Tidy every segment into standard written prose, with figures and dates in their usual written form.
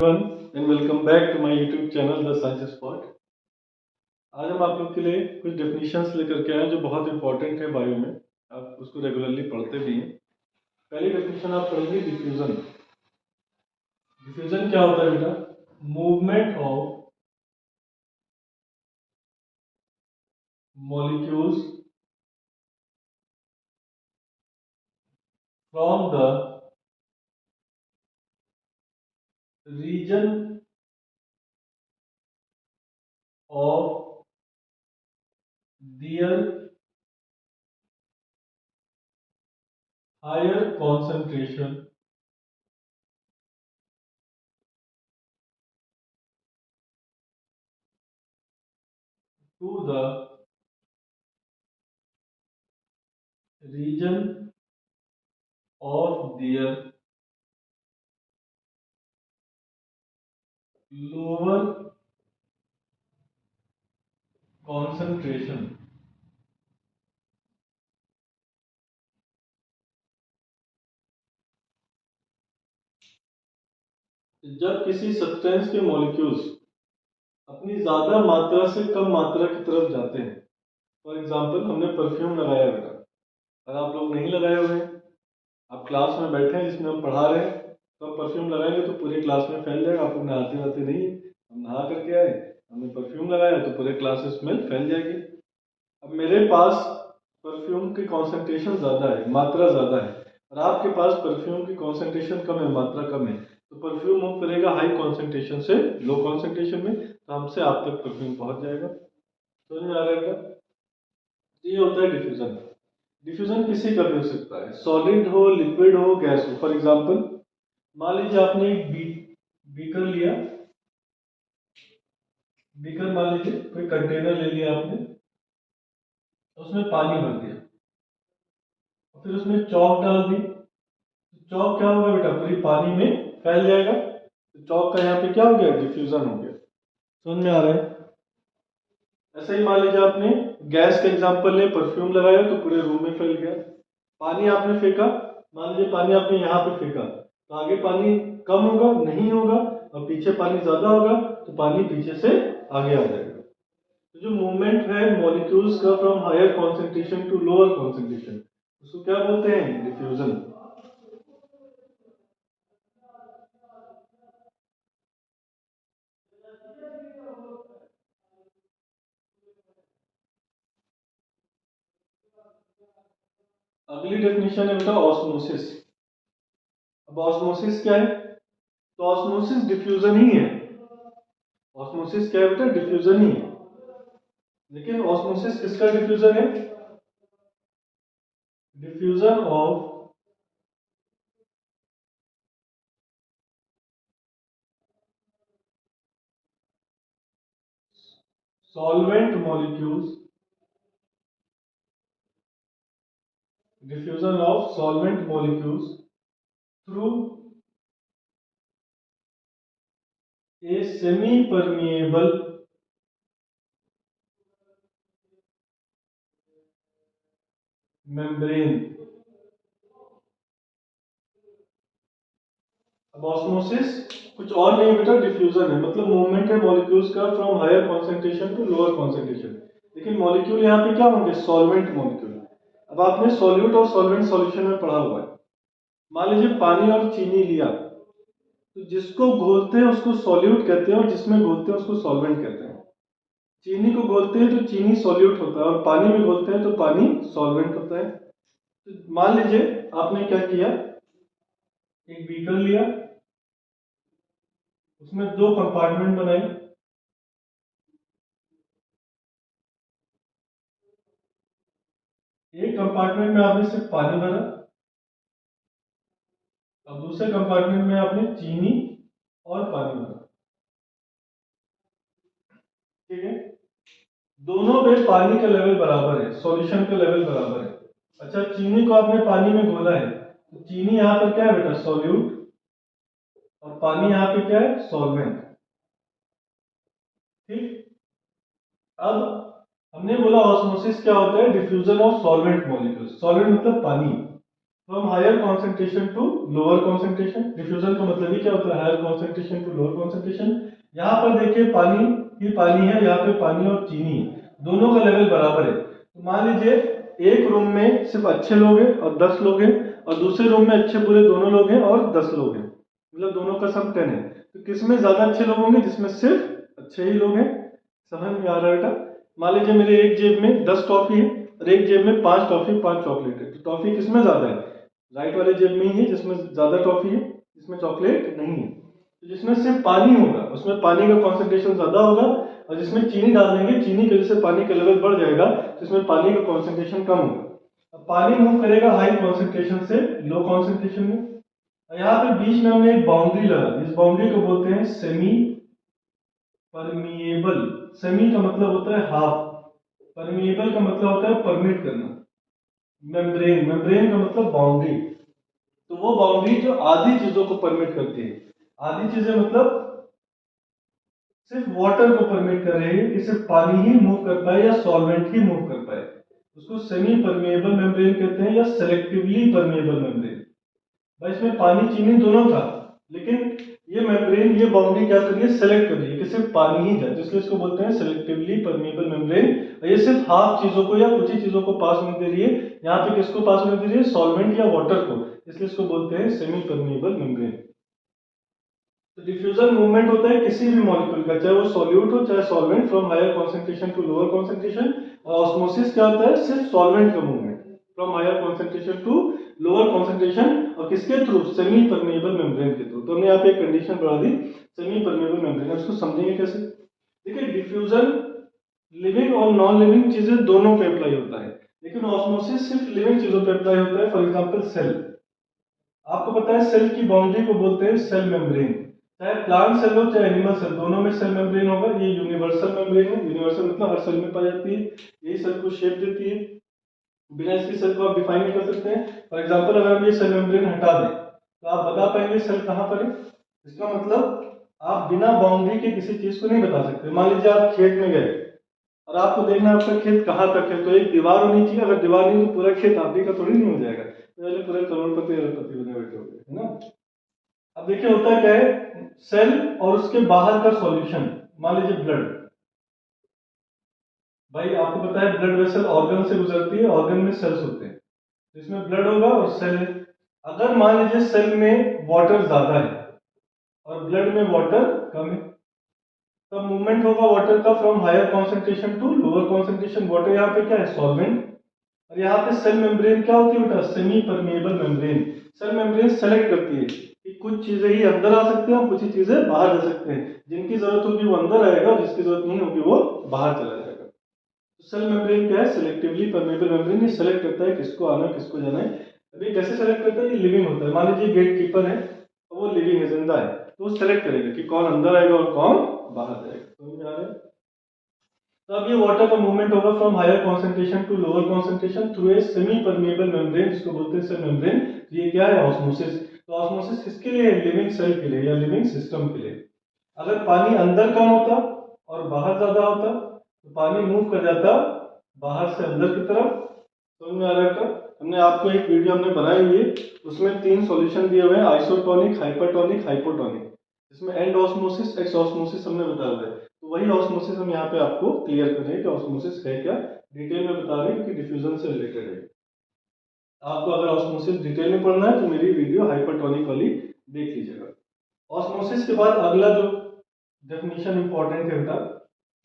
everyone and welcome back to my YouTube channel The Science Spot। आज हम आप लोग के लिए कुछ डेफिनेशंस लेकर के आए हैं जो बहुत इंपॉर्टेंट है बायो में। आप उसको रेगुलरली पढ़ते भी हैं। पहली डेफिनेशन आप पढ़ेंगे डिफ्यूजन। डिफ्यूजन क्या होता है बेटा? Movement of molecules from the region of their higher concentration to the region of their lower concentration। जब किसी सब्सटेंस के मॉलिक्यूल्स अपनी ज्यादा मात्रा से कम मात्रा की तरफ जाते हैं, फॉर एग्जांपल हमने परफ्यूम लगाया बेटा, अगर आप लोग नहीं लगाए हुए हैं, आप क्लास में बैठे हैं जिसमें हम पढ़ा रहे हैं, तो आप परफ्यूम लगाएंगे तो पूरी क्लास में फैल जाएगा। आप लोग नहाते वहाते नहीं है, हम नहा करके आए, हमने परफ्यूम लगाया तो पूरे क्लास में स्मेल फैल जाएगी। अब मेरे पास परफ्यूम की कॉन्सेंट्रेशन ज़्यादा है, मात्रा ज़्यादा है, और आपके पास परफ्यूम की कॉन्सेंट्रेशन कम है, मात्रा कम है, तो परफ्यूम मूव करेगा हाई कॉन्सेंट्रेशन से लो कॉन्सेंट्रेशन में, तो हमसे आप तक परफ्यूम पहुंच जाएगा। समझ में आ रहा है क्या? ये होता है डिफ्यूजन। डिफ्यूजन किसी का भी हो सकता है, सॉलिड हो, लिक्विड हो, गैस हो। फॉर एग्जांपल मान लीजिए आपने एक बीकर लिया, बीकर मान लीजिए कोई कंटेनर ले लिया आपने, उसमें पानी भर दिया और फिर उसमें चौक डाल दी, तो चौक क्या होगा बेटा? पूरी पानी में फैल जाएगा। तो चौक का यहाँ पे क्या हो गया? डिफ्यूजन हो गया। समझ में आ रहा है? ऐसे ही मान लीजिए आपने गैस का एग्जांपल ले, परफ्यूम लगाया तो पूरे रूम में फैल गया। पानी आपने फेंका, मान लीजिए पानी आपने यहाँ पे फेंका, तो आगे पानी कम होगा नहीं होगा, और पीछे पानी ज्यादा होगा तो पानी पीछे से आगे आ जाएगा। तो जो मूवमेंट है मॉलिक्यूल्स का from higher concentration to lower concentration, उसको क्या बोलते हैं? डिफ्यूजन। अगली डेफिनेशन है बेटा ऑस्मोसिस। अब ऑस्मोसिस क्या है? तो ऑस्मोसिस डिफ्यूजन ही है। ऑस्मोसिस क्या है बेटा? डिफ्यूजन ही है। लेकिन ऑस्मोसिस किसका डिफ्यूजन है? Diffusion of solvent molecules, diffusion of solvent molecules through a semi permeable membrane. अब ऑस्मोसिस कुछ और नहीं बेटा, डिफ्यूजन है, मतलब मूवमेंट है मॉलिक्यूल्स का from higher concentration to lower concentration. लेकिन मॉलिक्यूल यहाँ पे क्या होंगे? Solvent molecule. अब आपने सॉल्यूट और सॉल्वेंट सॉल्यूशन में पढ़ा हुआ है। मान लीजिए पानी और चीनी लिया, तो जिसको घोलते हैं उसको सॉल्यूट कहते हैं, और जिसमें घोलते हैं उसको सॉल्वेंट कहते हैं। चीनी को घोलते हैं तो चीनी सॉल्यूट होता है, और पानी में घोलते हैं तो पानी सॉल्वेंट होता है। तो मान लीजिए आपने क्या किया, एक बीकर लिया, उसमें दो कंपार्टमेंट बनाए। एक कंपार्टमेंट में आपने सिर्फ पानी भरा, और दूसरे कंपार्टमेंट में आपने चीनी और पानी भरा। ठीक है, दोनों में पानी का लेवल बराबर है, सॉल्यूशन का लेवल बराबर है। अच्छा, चीनी को आपने पानी में घोला है, तो चीनी यहाँ पर क्या है बेटा? सॉल्यूट, और पानी यहाँ पे क्या है? सॉल्वेंट। ठीक। अब हमने बोला ऑस्मोसिस क्या होता है? Diffusion of solvent molecules. Solvent मतलब पानी, from higher concentration to lower concentration. Diffusion का मतलब ही क्या होता है, higher concentration to lower concentration. यहाँ पर देखिए पानी ही पानी है, यहाँ पे पानी और चीनी है, दोनों का लेवल बराबर है। तो मान लीजिए एक रूम में सिर्फ अच्छे लोग हैं और 10 लोग हैं, और दूसरे रूम में अच्छे बुरे दोनों लोग हैं और 10 लोग हैं, मतलब दोनों का सम 10 है। तो किसमें ज्यादा अच्छे लोग होंगे, जिसमें सिर्फ अच्छे ही लोग हैं। समझ में आ रहा है बेटा? मान लीजिए मेरे एक जेब में 10 टॉफी है और एक जेब में 5 टॉफी 5 चॉकलेट है, तो टॉफी किसमें ज्यादा है, राइट वाले जेब में ही है जिसमें ज्यादा टॉफी है, जिसमें चॉकलेट नहीं है। तो जिसमें सिर्फ पानी होगा उसमें पानी का कॉन्सेंट्रेशन ज्यादा होगा, और जिसमें चीनी डाल देंगे चीनी की वजह से पानी का लेवल बढ़ जाएगा, तो इसमें पानी का कॉन्सेंट्रेशन कम होगा। अब पानी मूव करेगा हाई कॉन्सेंट्रेशन से लो कॉन्सेंट्रेशन में। यहाँ पे बीच में हमने एक बाउंड्री लगा, इस बाउंड्री को बोलते हैं सेमी परमिएबल। सेमी का मतलब होता है हाफ, परमिएबल का मतलब होता है परमिट करना। मेम्ब्रेन, मेम्ब्रेन का मतलब बाउंड्री। तो वो बाउंड्री जो आधी चीजों को परमिट करती है, आधी चीजें मतलब सिर्फ वाटर को परमिट कर रही है कि सिर्फ पानी ही मूव कर पाए या सॉल्वेंट ही मूव कर पाए, उसको सेमी परमिएबल मेम्ब्रेन कहते हैं या सेलेक्टिवली परमिएबल मेम्ब्रेन। भाई इसमें पानी चीनी दोनों था, लेकिन ये मेम्ब्रेन ये बाउंड्री क्या कर रही है, सेलेक्ट कर रही है कि सिर्फ पानी ही जाए, तो इसलिए इसको बोलते हैं सेलेक्टिवली परमिएबल मेम्ब्रेन। और ये सिर्फ हाफ चीजों को या कुछ ही चीजों को पास होने दे रही है। यहाँ पे किसको पास होने दे रही है, सॉल्वेंट या वाटर को, इसलिए इसको बोलते हैं सेमी परमिएबल मेम्ब्रेन। तो डिफ्यूजन मूवमेंट होता है किसी भी मॉलिक्यूल का, चाहे वो सॉल्यूट हो चाहे solvent, from higher concentration to lower concentration. और ऑस्मोसिस क्या होता है, सिर्फ सॉल्वेंट का movement from higher concentration to lower concentration, और किसके थ्रू, सेमी परमिएबल मेम्ब्रेन के थ्रू। तो हमने यहाँ पे एक कंडीशन बढ़ा दी, सेमी परमिएबल मेम्ब्रेन। उसको समझेंगे कैसे? देखिए डिफ्यूजन लिविंग और नॉन लिविंग चीजें दोनों पे अप्लाई होता है, लेकिन ऑस्मोसिस सिर्फ लिविंग चीजों पे अप्लाई होता है। फॉर एग्जांपल सेल, आपको पता है सेल की बाउंड्री को बोलते हैं सेल मेम्ब्रेन। चाहे प्लांट सेल हो चाहे एनिमल सेल, दोनों में सेल मेम्ब्रेन होगा। ये यूनिवर्सल मेम्ब्रेन है, यूनिवर्सल मतलब हर सेल में पाई जाती है, यही सेल को शेप देती है। बिना इसके सेल को आप डिफाइन नहीं कर सकते हैं। फॉर एग्जांपल अगर हम ये सेल मेम्ब्रेन हटा दें तो आप बता पाएंगे सेल कहाँ पर है? इसका मतलब आप बिना बाउंड्री के किसी चीज को नहीं बता सकते। मान लीजिए आप खेत में गए और आपको देखना है आपका खेत कहाँ तक है, तो एक दीवार होनी चाहिए, अगर दीवार नहीं तो पूरा खेत आप ही का थोड़ी नहीं हो जाएगा, तो पहले पूरे करोड़पति अरबपति बने बैठे होंगे, है ना? अब देखिए होता क्या है, सेल और उसके बाहर का सॉल्यूशन, मान लीजिए ब्लड। भाई आपको पता है ब्लड वेसल ऑर्गन से गुजरती है, ऑर्गन में सेल्स होते हैं, तो इसमें ब्लड होगा और सेल है। अगर मान लीजिए सेल में वाटर ज्यादा है और ब्लड में वाटर कम है, तब मूवमेंट होगा वाटर का from higher concentration to lower concentration. Water यहाँ पे क्या है, सॉल्वेंट। और यहाँ पे सेल मेम्ब्रेन क्या होती है बेटा, semi permeable membrane. Cell membrane select करती है कि कुछ चीजें ही अंदर आ सकते हैं और कुछ ही चीजें बाहर जा सकते हैं, जिनकी जरूरत होगी वो अंदर आएगा और जिसकी जरूरत नहीं होगी वो बाहर चला जाएगा। तो सेल मेम्ब्रेन क्या है, सिलेक्टिवली परमिएबल मेम्ब्रेन, ये सेलेक्ट करता है किसको आना है किसको जाना है। अभी कैसे सेलेक्ट करता है, ये लिविंग होता है। मान लीजिए गेट कीपर है और वो लिविंग है, जिंदा है, तो वो सेलेक्ट करेगा कि कौन अंदर आएगा और कौन बाहर जाएगा। समझ में आ रहा है? तो अब ये वाटर का मूवमेंट होगा from higher concentration to lower concentration through a semi permeable membrane, जिसको बोलते हैं सेल मेम्ब्रेन। तो ये क्या है, ऑस्मोसिस। तो ऑस्मोसिस किसके लिए है, लिविंग सेल के लिए या लिविंग सिस्टम के लिए। अगर पानी अंदर कम होता और बाहर ज्यादा होता तो पानी मूव कर जाता बाहर से अंदर की तरफ। समझ में आ रहा है बेटा? हमने आपको एक वीडियो हमने बनाई हुई है, उसमें 3 सॉल्यूशन दिए हुए हैं, आइसोटोनिक, हाइपरटोनिक, हाइपोटोनिक। इसमें एंड ऑस्मोसिस, एक्स ऑस्मोसिस हमने बताया हुआ है। तो वही ऑस्मोसिस हम यहाँ पे आपको क्लियर कर रहे हैं कि ऑस्मोसिस है क्या, डिटेल में बता रहे हैं क्योंकि डिफ्यूजन से रिलेटेड है। आपको अगर ऑस्मोसिस डिटेल में पढ़ना है तो मेरी वीडियो हाइपरटोनिक वाली देख लीजिएगा। ऑस्मोसिस के बाद अगला जो डेफिनेशन इंपॉर्टेंट है बेटा,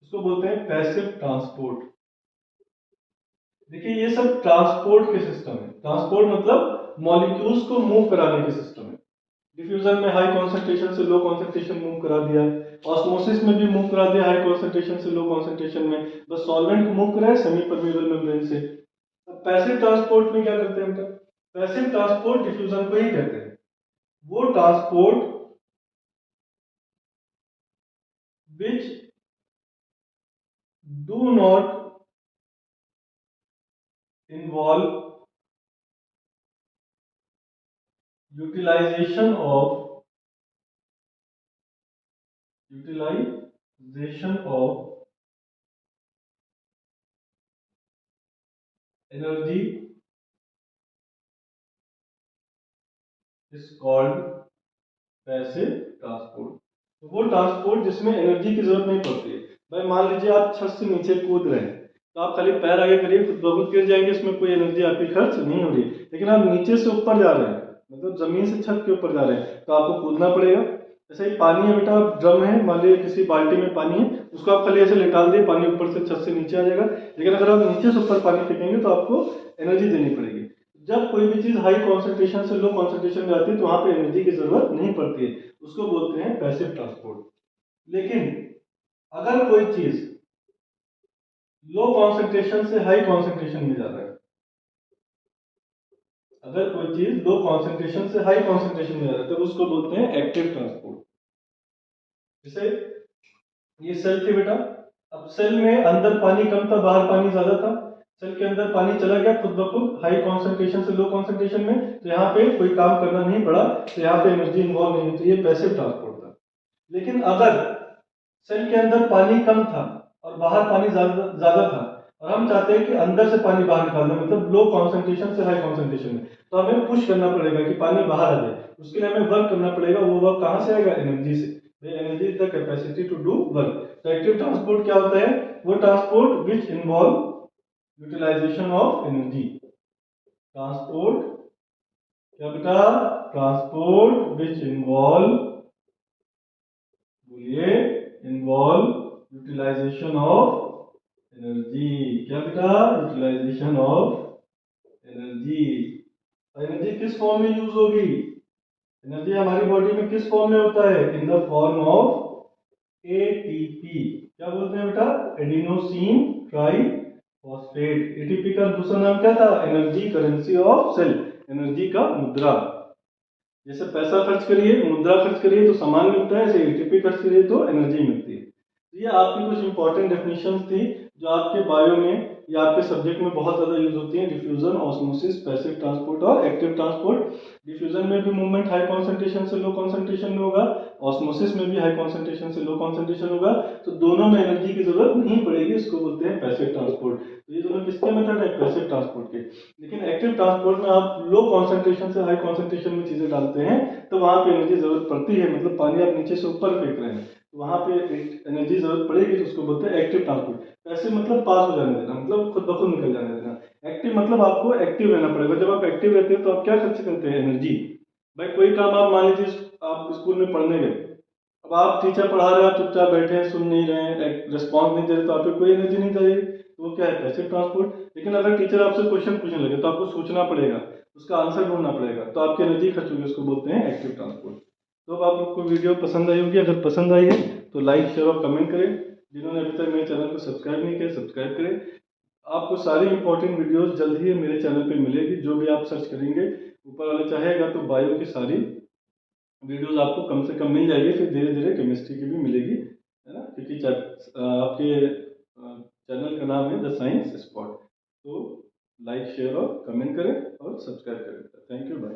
उसको बोलते हैं पैसिव ट्रांसपोर्ट। देखिए ये सब ट्रांसपोर्ट के सिस्टम है। ट्रांसपोर्ट मतलब मॉलिक्यूल्स को मूव कराने के सिस्टम है। डिफ्यूजन में हाई कॉन्सेंट्रेशन से लो कॉन्सेंट्रेशन मूव करा दिया, ऑस्मोसिस में भी मूव करा दिया हाई कॉन्सेंट्रेशन से लो कॉन्सेंट्रेशन में, बस सॉल्वेंट को मूव कराए सेमी परमिएबल मेम्ब्रेन से। अब पैसिव ट्रांसपोर्ट में क्या करते हैं हम? पैसिव ट्रांसपोर्ट डिफ्यूजन को ही कहते हैं। वो transport which do not involve utilization of utilization of energy is called passive transport. तो वो ट्रांसपोर्ट जिसमें एनर्जी की जरूरत नहीं पड़ती है। भाई मान लीजिए आप छत से नीचे कूद रहे हैं, तो आप खाली पैर आगे करिए, खुद ब खुद गिर जाएंगे, इसमें कोई एनर्जी आपकी खर्च नहीं हो रही। लेकिन आप नीचे से ऊपर जा रहे हैं, मतलब जमीन से छत के ऊपर जा रहे हैं, तो आपको कूदना पड़ेगा। जैसे ही पानी है बेटा, ड्रम है, मान लीजिए किसी बाल्टी में पानी है, उसको आप खाली ऐसे लेटाल दिए, पानी ऊपर से छत से नीचे आ जाएगा। लेकिन अगर आप नीचे से ऊपर पानी फेंकेंगे तो आपको एनर्जी देनी पड़ेगी। जब कोई भी चीज हाई कॉन्सेंट्रेशन से लो कॉन्सेंट्रेशन में आती है तो वहां पे एनर्जी की जरूरत नहीं पड़ती है, उसको बोलते हैं पैसिव ट्रांसपोर्ट। लेकिन अगर कोई चीज लो कॉन्सेंट्रेशन से हाई कॉन्सेंट्रेशन में जा रहा है, अगर कोई चीज लो कॉन्सेंट्रेशन से हाई कॉन्सेंट्रेशन में जा रहा है, तो उसको बोलते हैं एक्टिव ट्रांसपोर्ट। जैसे ये सेल थे बेटा, अब सेल में अंदर पानी कम था, बाहर पानी ज्यादा था, सेल के अंदर पानी चला गया खुद ब खुद हाई कॉन्सेंट्रेशन से लो कॉन्सेंट्रेशन में, तो यहाँ पे कोई काम करना नहीं पड़ा, तो यहाँ पे एनर्जी इन्वॉल्व नहीं होती, ये पैसिव ट्रांसपोर्ट था। लेकिन अगर सेल के अंदर पानी कम था और बाहर पानी ज्यादा था, और हम चाहते हैं कि अंदर से पानी बाहर निकालना, मतलब लो कॉन्सेंट्रेशन से हाई कॉन्सेंट्रेशन में, तो हमें पुश करना पड़ेगा कि पानी बाहर आ जाए। उसके लिए हमें वर्क करना पड़ेगा। वो वर्क कहाँ से आएगा? एनर्जी से। Energy is the capacity to do work. तो एक्टिव ट्रांसपोर्ट क्या होता है? वो transport which involve utilization of energy. Transport क्या बेटा? ट्रांसपोर्ट विच इन्वॉल्व, बोलिए, इन्वॉल्व यूटिलाइजेशन ऑफ एनर्जी। क्या बेटा? Utilization of energy. एनर्जी किस फॉर्म में यूज होगी? एनर्जी हमारी बॉडी में किस फॉर्म में होता है? In the form of ATP. क्या बोलते हैं बेटा? Adenosine try phosphate. एटीपी का दूसरा नाम क्या था? Energy currency of cell, energy का मुद्रा। जैसे पैसा खर्च करिए, मुद्रा खर्च करिए तो सामान मिलता है, ऐसे एटीपी खर्च करिए तो एनर्जी मिलती है। ये आपकी कुछ इंपॉर्टेंट डेफिनेशंस थी जो आपके बायो में या आपके सब्जेक्ट में बहुत ज्यादा यूज होती है। डिफ्यूजन, ऑस्मोसिस, पैसिव ट्रांसपोर्ट और एक्टिव ट्रांसपोर्ट। डिफ्यूजन में भी मूवमेंट हाई कॉन्सेंट्रेशन से लो कॉन्सेंट्रेशन में होगा, ऑस्मोसिस में भी हाई कॉन्सेंट्रेशन से लो कॉन्सेंट्रेशन होगा, तो दोनों में एनर्जी की जरूरत नहीं पड़ेगी, इसको बोलते हैं पैसिव ट्रांसपोर्ट। तो ये दोनों किसके मेथड है? पैसिव ट्रांसपोर्ट के। लेकिन एक्टिव ट्रांसपोर्ट में आप लो कॉन्सेंट्रेशन से हाई कॉन्सेंट्रेशन में चीजें डालते हैं तो वहां पे एनर्जी जरूरत पड़ती है, मतलब पानी आप नीचे से ऊपर फेंक रहे हैं तो वहां पे एनर्जी जरूरत पड़ेगी, तो उसको बोलते हैं एक्टिव ट्रांसपोर्ट। पैसिव मतलब पास हो जाने देना, मतलब खुद ब खुद निकल जाने देना। एक्टिव मतलब आपको एक्टिव रहना पड़ेगा। जब आप एक्टिव रहते हैं तो आप क्या खर्च करते हैं? एनर्जी। भाई कोई काम आप मान लीजिए आप स्कूल में पढ़ने गए, अब आप टीचर पढ़ा रहे हैं, आप चुपचाप बैठे हैं, सुन नहीं रहे हैं, रिस्पॉन्स नहीं दे रहे, तो आपको कोई एनर्जी नहीं चाहिए, तो वो क्या है? Passive transport. लेकिन अगर टीचर आपसे क्वेश्चन पूछने लगे तो आपको सोचना पड़ेगा, उसका आंसर ढूंढना पड़ेगा, तो आपकी एनर्जी खर्च होगी, उसको बोलते हैं एक्टिव ट्रांसपोर्ट। तो अब आप लोग को वीडियो पसंद आई होगी, अगर पसंद आई है तो लाइक शेयर और कमेंट करें। जिन्होंने अभी तक मेरे चैनल को सब्सक्राइब नहीं किया, सब्सक्राइब करें। आपको सारी इंपॉर्टेंट वीडियोस जल्द ही मेरे चैनल पे मिलेगी, जो भी आप सर्च करेंगे ऊपर वाले चाहेगा तो बायो की सारी वीडियोस आपको कम से कम मिल जाएगी, फिर धीरे धीरे केमिस्ट्री की भी मिलेगी, है ना, क्योंकि आपके चैनल का नाम है द साइंस स्पॉट। तो लाइक शेयर और कमेंट करें और सब्सक्राइब करें। Thank you, bye.